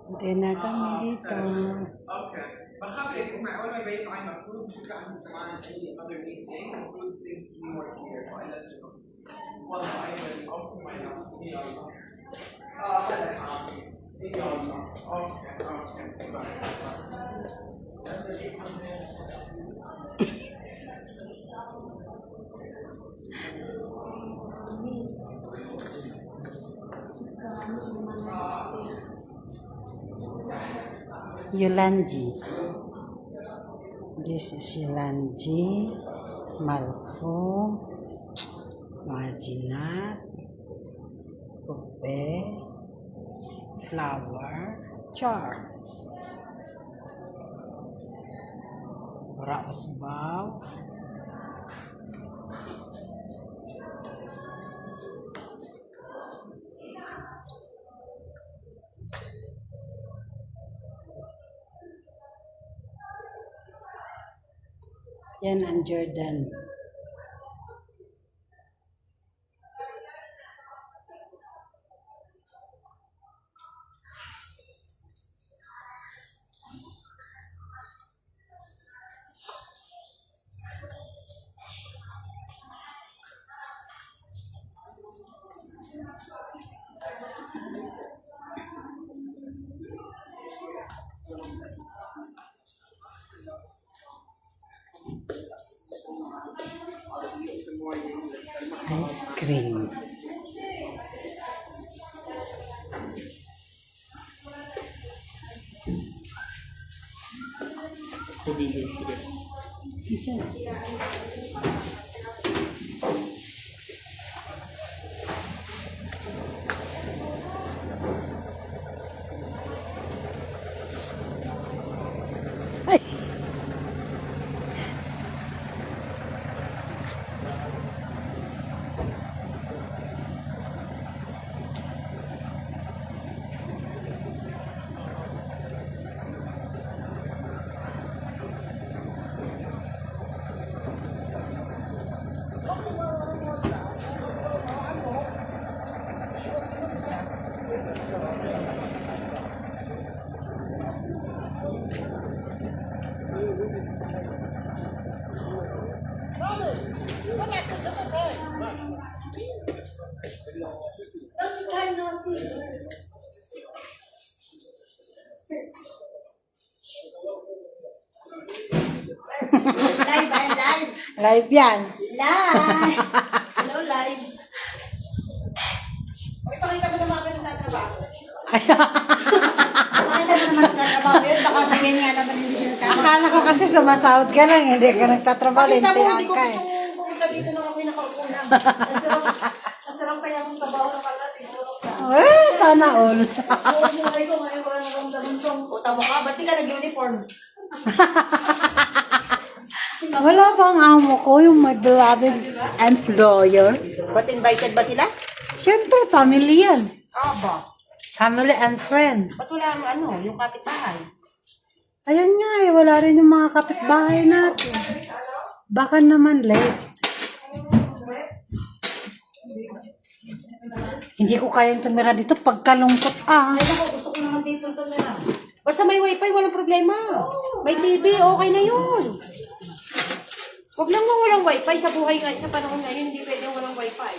Hindi na kami dito. Okay. بخاف اسمع اول ما يبين معي مفروض فكره عندي كمان any other meeting المفروض things to be more clear so I let you know. والله ايضا اوكي ما يلا هلا يلا Yulanji. This is Yulanji, Malfu, Marginat, Ube, Flower, Char, Rausbau, yan ang Jordan. Ice cream. Isa. Ay. Live. Live yan. Live. Hello, live. Uy, pakita mo naman ako nagtatrabaho. Pakita mo naman nagtatrabaho yun. Baka sabihin nga naman hindi siya nagtatrabaho. Akala ko kasi sumasahod ka lang, hindi ka nagtatrabaho. Pakita mo, Lintian hindi ko ka gusto eh. pumunta dito nung ako'y nakaupo na. Masarap kaya akong trabaho na pala. Siguro ka. Eh, sana all. Oo, buhay ko ngayon ko lang naramdaman ko. Puta mo ka, ba't di ka nag-uniform? Wala bang amo ko, yung my beloved employer? Ba't invited ba sila? Siyempre, family yan. Ba? Family and friend. Ba't wala ang yung kapitbahay? Ayun nga eh, wala rin yung mga kapitbahay natin. Baka naman late. Hindi ko kayang tumira dito pagkalungkot ah. Ay, naku, gusto ko naman dito tumira. Basta may wifi, walang problema. May TV, okay na yun. Huwag lang walang wifi sa buhay nga, sa panahon ngayon, hindi pwedeng walang wifi.